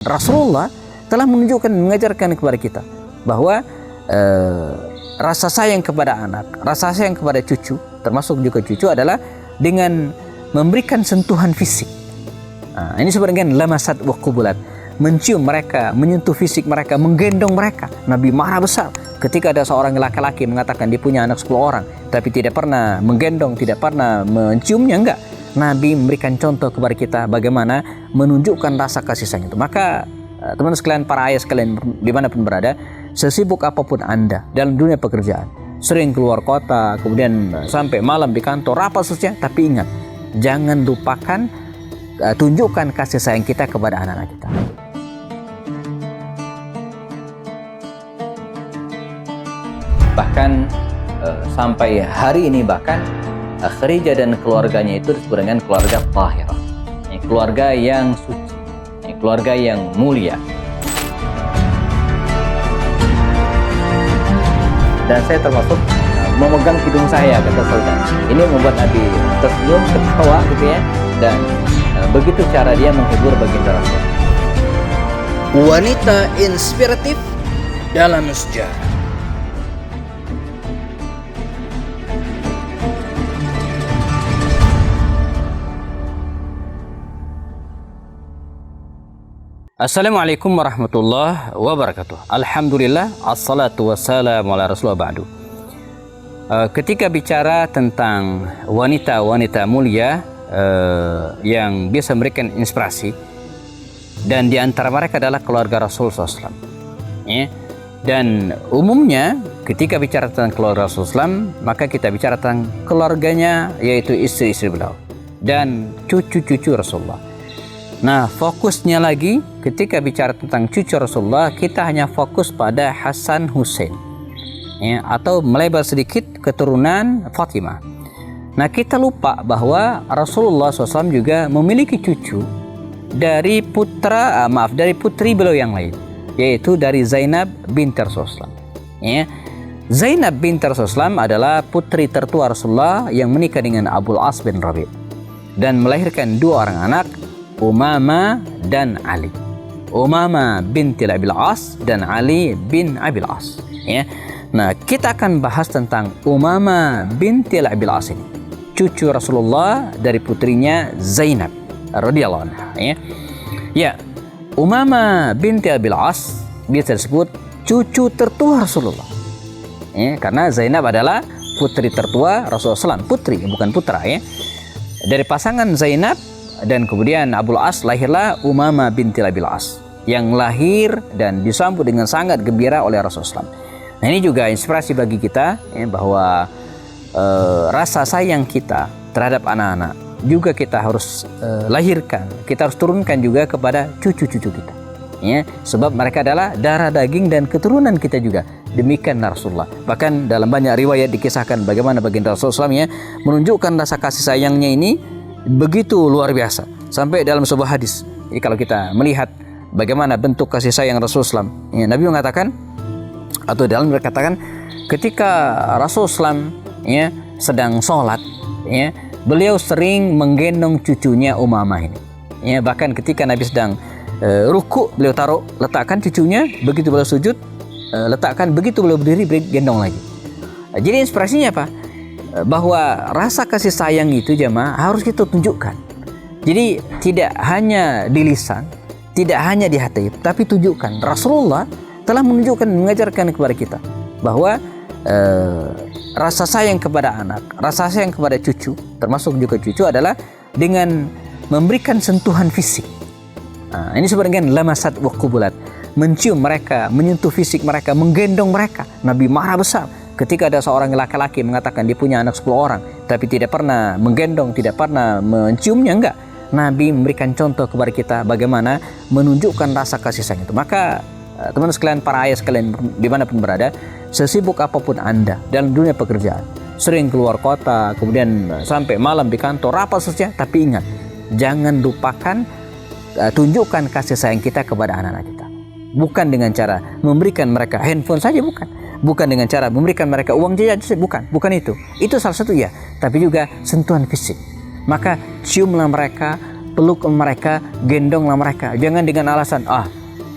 Rasulullah telah menunjukkan, mengajarkan kepada kita bahwa rasa sayang kepada anak, rasa sayang kepada cucu, termasuk juga cucu adalah dengan memberikan sentuhan fisik. Nah, ini sebenarnya lamasat wa qubulat, mencium mereka, menyentuh fisik mereka, menggendong mereka. Nabi marah besar ketika ada seorang laki-laki mengatakan dia punya anak 10 orang, tapi tidak pernah menggendong, tidak pernah menciumnya, enggak. Nabi memberikan contoh kepada kita bagaimana menunjukkan rasa kasih sayang itu. Maka teman sekalian, para ayah sekalian dimanapun berada, sesibuk apapun Anda dalam dunia pekerjaan, sering keluar kota, kemudian sampai malam di kantor, apa susahnya, tapi ingat, jangan lupakan tunjukkan kasih sayang kita kepada anak-anak kita. Bahkan sampai hari ini, bahkan Khadijah dan keluarganya itu disebut dengan keluarga tahirah, keluarga yang suci, keluarga yang mulia. Dan saya termasuk memegang hidung saya, kata Sultan. Ini membuat Nabi tersenyum, ketawa gitu ya, dan begitu cara dia menghibur baginda Rasul. Wanita inspiratif dalam sejarah. Assalamualaikum warahmatullahi wabarakatuh. Alhamdulillah, assalatu wassalamu ala rasulullah ba'du. Ketika bicara tentang wanita-wanita mulia yang bisa memberikan inspirasi, dan di antara mereka adalah keluarga Rasul SAW. Dan umumnya ketika bicara tentang keluarga Rasul SAW, maka kita bicara tentang keluarganya, yaitu istri-istri beliau dan cucu-cucu Rasulullah. Nah, fokusnya lagi ketika bicara tentang cucu Rasulullah, kita hanya fokus pada Hasan Hussein, atau melebar sedikit keturunan Fatimah. Nah, kita lupa bahwa Rasulullah SAW juga memiliki cucu dari dari putri beliau yang lain, yaitu dari Zainab binti Rasulullah. Zainab binti Rasulullah adalah putri tertua Rasulullah yang menikah dengan Abul As bin Rabi' dan melahirkan 2 orang anak, Umamah dan Ali. Umamah binti Abil As dan Ali bin Abil As. Nah, kita akan bahas tentang Umamah binti Abil As ini, cucu Rasulullah dari putrinya Zainab radhiyallahu anha. Umamah binti Abil As bisa disebut cucu tertua Rasulullah. Karena Zainab adalah putri tertua Rasulullah SAW, putri bukan putra. Dari pasangan Zainab dan kemudian Abul As lahirlah Umamah binti Abil As yang lahir dan disambut dengan sangat gembira oleh Rasulullah SAW. Nah, ini juga inspirasi bagi kita bahwa rasa sayang kita terhadap anak-anak juga kita harus lahirkan, kita harus turunkan juga kepada cucu-cucu kita. Sebab mereka adalah darah daging dan keturunan kita juga. Demikian Rasulullah. Bahkan dalam banyak riwayat dikisahkan bagaimana baginda Rasulullah SAW menunjukkan rasa kasih sayangnya ini begitu luar biasa, sampai dalam sebuah hadis. Jadi kalau kita melihat bagaimana bentuk kasih sayang Rasulullah SAW, Nabi mengatakan, atau dalam berkatakan, ketika Rasulullah SAW sedang sholat, beliau sering menggendong cucunya Umamah ini. Bahkan ketika Nabi sedang ruku, beliau letakkan cucunya, begitu beliau sujud, letakkan, begitu beliau berdiri, gendong lagi. Jadi inspirasinya apa? Bahwa rasa kasih sayang itu jemaah harus kita tunjukkan. Jadi tidak hanya di lisan, tidak hanya di hati, tapi tunjukkan. Rasulullah telah menunjukkan, mengajarkan kepada kita bahwa rasa sayang kepada anak, rasa sayang kepada cucu, termasuk juga cucu, adalah dengan memberikan sentuhan fisik. Nah, ini sebenarnya lamasat wa qubulat, mencium mereka, menyentuh fisik mereka, menggendong mereka. Nabi marah besar ketika ada seorang laki-laki mengatakan dia punya anak 10 orang, tapi tidak pernah menggendong, tidak pernah menciumnya, enggak. Nabi memberikan contoh kepada kita bagaimana menunjukkan rasa kasih sayang itu. Maka teman sekalian, para ayah sekalian dimanapun berada, sesibuk apapun Anda dalam dunia pekerjaan, sering keluar kota, kemudian sampai malam di kantor, apa susahnya, tapi ingat, jangan lupakan tunjukkan kasih sayang kita kepada anak-anak kita. Bukan dengan cara memberikan mereka handphone saja, bukan dengan cara memberikan mereka uang jajan, bukan itu salah satu ya, tapi juga sentuhan fisik. Maka ciumlah mereka, peluk mereka, gendonglah mereka. Jangan dengan alasan,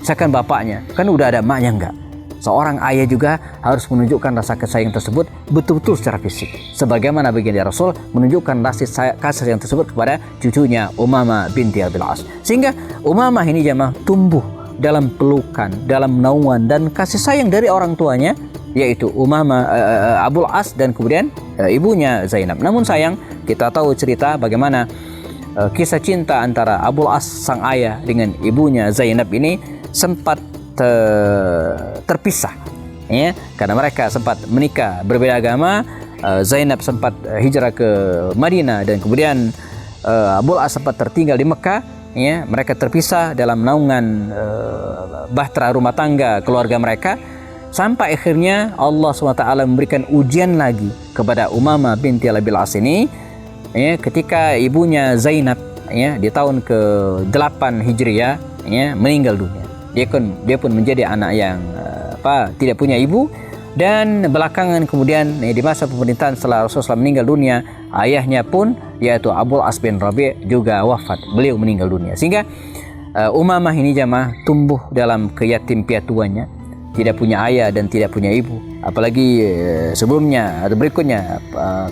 saya kan bapaknya, kan udah ada emaknya. Enggak. Seorang ayah juga harus menunjukkan rasa kasih sayang tersebut betul-betul secara fisik. Sebagaimana baginda Rasul menunjukkan rasa kasih sayang tersebut kepada cucunya Umamah binti Abil As. Sehingga Umamah ini jamaah tumbuh dalam pelukan, dalam naungan dan kasih sayang dari orang tuanya, yaitu Umamah Abul As dan kemudian ibunya Zainab. Namun sayang, kita tahu cerita bagaimana kisah cinta antara Abul As sang ayah dengan ibunya Zainab ini sempat terpisah, ya, karena mereka sempat menikah berbeda agama. Zainab sempat hijrah ke Madinah dan kemudian Abul As sempat tertinggal di Mekah. Ya, mereka terpisah dalam naungan bahtera rumah tangga keluarga mereka, sampai akhirnya Allah SWT memberikan ujian lagi kepada Umamah binti Abil As ini, ya, ketika ibunya Zainab, ya, di tahun ke-8 Hijriah, ya, meninggal dunia. Dia pun menjadi anak yang tidak punya ibu, dan belakangan kemudian di masa pemerintahan setelah Rasulullah meninggal dunia, ayahnya pun yaitu Abul As bin Rabi' juga wafat, beliau meninggal dunia. Sehingga Umamah ini jamaah tumbuh dalam keyatim piatuannya, tidak punya ayah dan tidak punya ibu. Apalagi sebelumnya atau berikutnya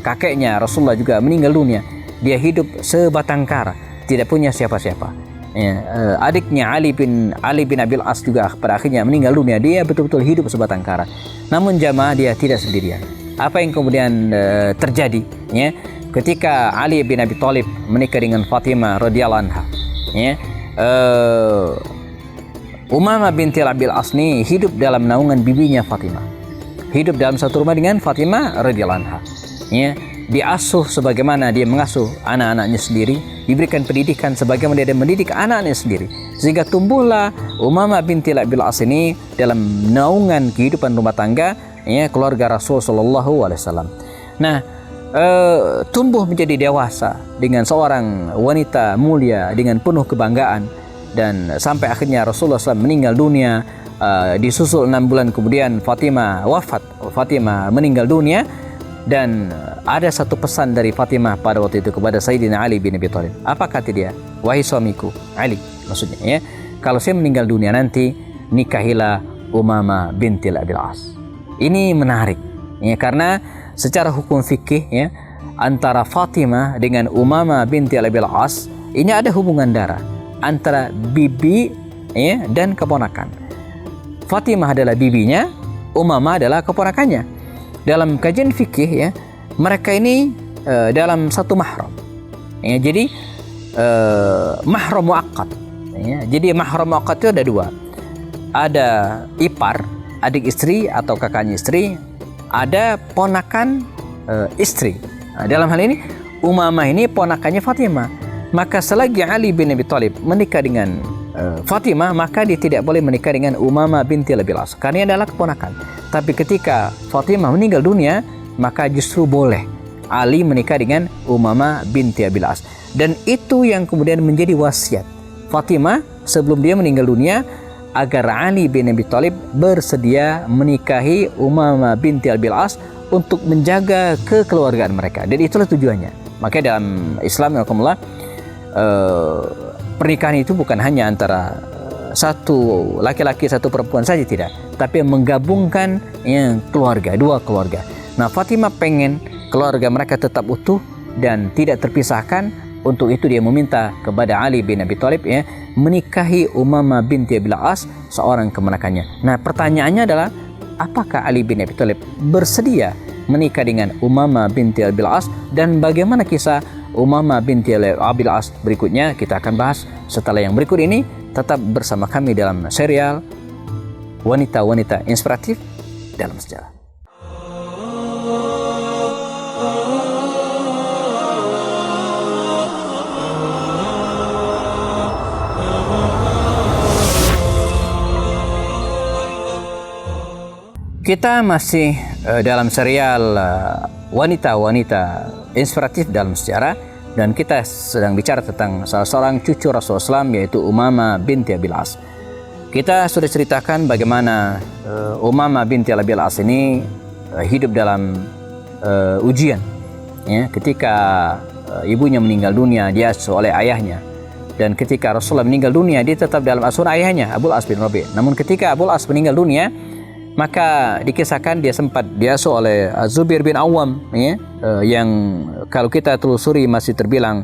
kakeknya Rasulullah juga meninggal dunia. Dia hidup sebatang kara, tidak punya siapa-siapa. Ya, adiknya Ali bin Abil As juga pada akhirnya meninggal dunia. Dia betul-betul hidup sebatang kara. Namun jamaah dia tidak sendirian. Apa yang kemudian terjadi, ya, ketika Ali bin Abi Thalib menikah dengan Fatimah radhiyallahu anha, ya, Umamah binti Abil As ini hidup dalam naungan bibinya Fatimah, hidup dalam satu rumah dengan Fatimah radhiyallahu anha, ya. Diasuh sebagaimana dia mengasuh anak-anaknya sendiri, diberikan pendidikan sebagaimana dia mendidik anak-anaknya sendiri, sehingga tumbuhlah Umamah binti Abil As ini dalam naungan kehidupan rumah tangga, ya, keluarga Rasul Shallallahu Alaihi Wasallam. Nah, tumbuh menjadi dewasa dengan seorang wanita mulia dengan penuh kebanggaan, dan sampai akhirnya Rasulullah SAW meninggal dunia. Disusul 6 bulan kemudian Fatimah wafat, Fatimah meninggal dunia. Dan ada satu pesan dari Fatimah pada waktu itu kepada Sayyidina Ali bin Abi Thalib. Apa kata dia? Wahai suamiku Ali, maksudnya, ya, kalau saya meninggal dunia nanti, nikahilah Umamah binti Abil As. Ini menarik, ya, karena secara hukum fikih, ya, antara Fatimah dengan Umamah binti Abil As ini ada hubungan darah antara bibi, ya, dan keponakan. Fatimah adalah bibinya, Umamah adalah keponakannya. Dalam kajian fikih, ya, mereka ini dalam satu mahram, ya, jadi mahram muaqqat, ya. Jadi mahram muaqqat itu ada dua, ada ipar, adik istri atau kakaknya istri, ada ponakan istri. Nah, dalam hal ini Umamah ini ponakannya Fatimah, maka selagi Ali bin Abi Thalib menikah dengan Fatimah, maka dia tidak boleh menikah dengan Umamah binti Abil As karena dia adalah keponakan. Tapi ketika Fatimah meninggal dunia, maka justru boleh Ali menikah dengan Umamah binti Abil As. Dan itu yang kemudian menjadi wasiat Fatimah sebelum dia meninggal dunia, agar Ali bin Abi Thalib bersedia menikahi Umamah binti Abil As untuk menjaga kekeluargaan mereka. Dan itulah tujuannya. Makanya dalam Islam, pernikahan itu bukan hanya antara satu laki-laki satu perempuan saja, tidak, tapi menggabungkan, ya, keluarga, dua keluarga. Nah, Fatimah pengen keluarga mereka tetap utuh dan tidak terpisahkan. Untuk itu dia meminta kepada Ali bin Abi Thalib, ya, menikahi Umamah binti Abil As, seorang keponakannya. Nah, pertanyaannya adalah, apakah Ali bin Abi Thalib bersedia menikah dengan Umamah binti Abil As, dan bagaimana kisah Umamah binti Abil As berikutnya kita akan bahas setelah yang berikut ini. Tetap bersama kami dalam serial Wanita-Wanita Inspiratif dalam Sejarah. Kita masih dalam serial Wanita-Wanita Inspiratif dalam Sejarah. Dan kita sedang bicara tentang salah seorang cucu Rasulullah SAW, yaitu Umamah binti Abil As. Kita sudah ceritakan bagaimana Umamah binti Abil As ini hidup dalam ujian, ya, ketika ibunya meninggal dunia, diasuh oleh ayahnya. Dan ketika Rasulullah meninggal dunia, dia tetap dalam asuhan ayahnya, Abul As bin Rabi'. Namun ketika Abul As meninggal dunia, maka dikisahkan dia sempat diasuh oleh Zubair bin Awam, ya, yang kalau kita telusuri masih terbilang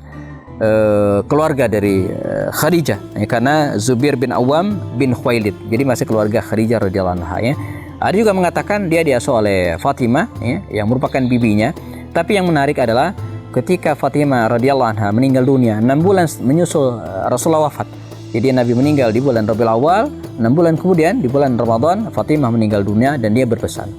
keluarga dari Khadijah, ya, karena Zubair bin Awam bin Khuwailid, jadi masih keluarga Khadijah radhiyallahu anha, ya. Ada juga mengatakan dia diasuh oleh Fatimah, ya, yang merupakan bibinya. Tapi yang menarik adalah ketika Fatimah radhiyallahu anha meninggal dunia 6 bulan menyusul Rasulullah wafat. Jadi Nabi meninggal di bulan Rabiul Awal, 6 bulan kemudian di bulan Ramadan Fatimah meninggal dunia, dan dia berpesan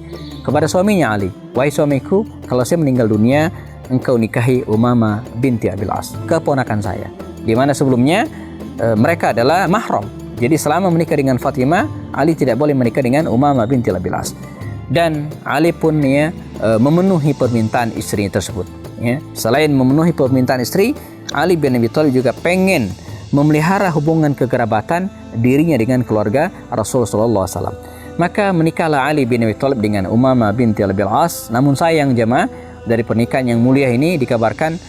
kepada suaminya Ali, "Wahai suamiku, kalau saya meninggal dunia, engkau nikahi Umamah binti Abil As, keponakan saya." Di mana sebelumnya mereka adalah mahram. Jadi selama menikah dengan Fatimah, Ali tidak boleh menikah dengan Umamah binti Abil As. Dan Ali pun, ya, memenuhi permintaan istrinya tersebut. Ya. Selain memenuhi permintaan istri, Ali bin Abi Thalib juga pengen memelihara hubungan kekerabatan dirinya dengan keluarga Rasulullah SAW. Maka menikahlah Ali bin Abi Thalib dengan Umamah binti Abil As. Namun sayang jemaah, dari pernikahan yang mulia ini dikabarkan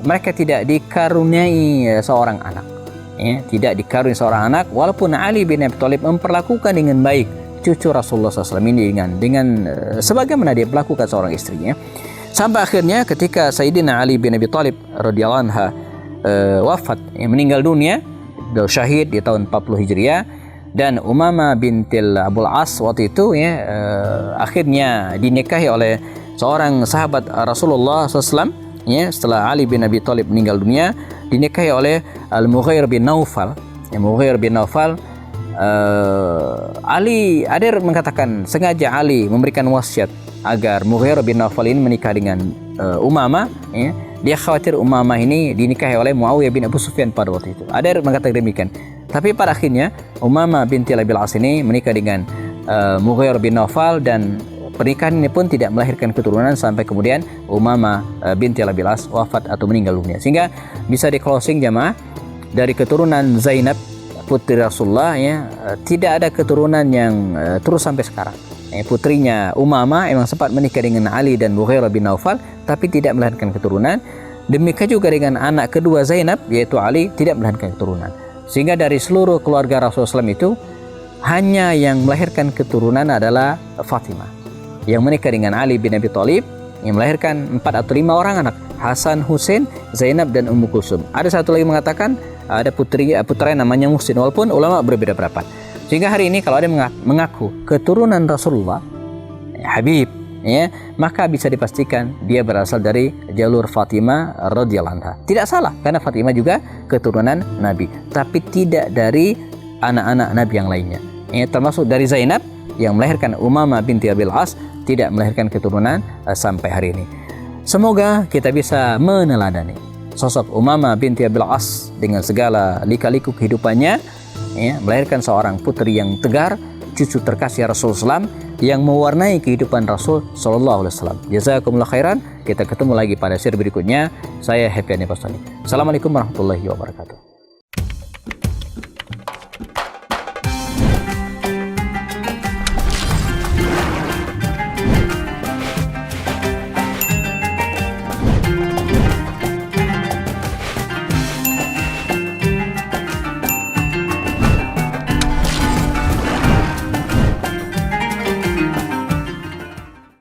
mereka tidak dikaruniai seorang anak. Ya, tidak dikaruniai seorang anak, walaupun Ali bin Abi Thalib memperlakukan dengan baik cucu Rasulullah SAW ini dengan sebagaimana dia melakukan seorang istrinya. Sampai akhirnya ketika Sayyidina Ali bin Abi Thalib radhiyallahu anha wafat, meninggal dunia, syahid di tahun 40 Hijriah, dan Umamah bintil Abul As waktu itu, ya, akhirnya dinikahi oleh seorang sahabat Rasulullah SAW, ya, setelah Ali bin Abi Thalib meninggal dunia, dinikahi oleh Al-Mughir bin Naufal. Ya, Mughir bin Naufal, Ali, ada mengatakan sengaja Ali memberikan wasiat agar Mughir bin Naufal ini menikah dengan Umamah, ya. Dia khawatir Umamah ini dinikahi oleh Muawiyah bin Abu Sufyan pada waktu itu. Ada mengatakan demikian. Tapi pada akhirnya Umamah binti Abil As ini menikah dengan Mughir bin Naufal, dan pernikahan ini pun tidak melahirkan keturunan sampai kemudian Umamah binti Abil As wafat atau meninggal dunia. Sehingga bisa di closing jamaah, dari keturunan Zainab putri Rasulullah, ya, tidak ada keturunan yang terus sampai sekarang. Putrinya Umamah memang sempat menikah dengan Ali dan Mughirah bin Naufal, tapi tidak melahirkan keturunan. Demikian juga dengan anak kedua Zainab, yaitu Ali, tidak melahirkan keturunan. Sehingga dari seluruh keluarga Rasulullah SAW itu hanya yang melahirkan keturunan adalah Fatimah, yang menikah dengan Ali bin Abi Thalib, yang melahirkan 4 atau 5 orang anak, Hasan, Husain, Zainab, dan Ummu Kulsum. Ada satu lagi mengatakan ada putra namanya Muhsin, walaupun ulama berbeda pendapat. Sehingga hari ini kalau ada mengaku keturunan Rasulullah, Habib, ya, maka bisa dipastikan dia berasal dari jalur Fatimah radhiyallahu anha. Tidak salah, karena Fatimah juga keturunan Nabi, tapi tidak dari anak-anak Nabi yang lainnya. Ya, termasuk dari Zainab yang melahirkan Umamah binti Abil As, tidak melahirkan keturunan sampai hari ini. Semoga kita bisa meneladani sosok Umamah binti Abil As dengan segala lika-liku kehidupannya, ya, melahirkan seorang putri yang tegar, cucu terkasih Rasulullah SAW, yang mewarnai kehidupan Rasul Sallallahu Alaihi Wasallam. Jazakumullah khairan. Kita ketemu lagi pada seri berikutnya. Saya Happy Anniversary. Assalamualaikum warahmatullahi wabarakatuh.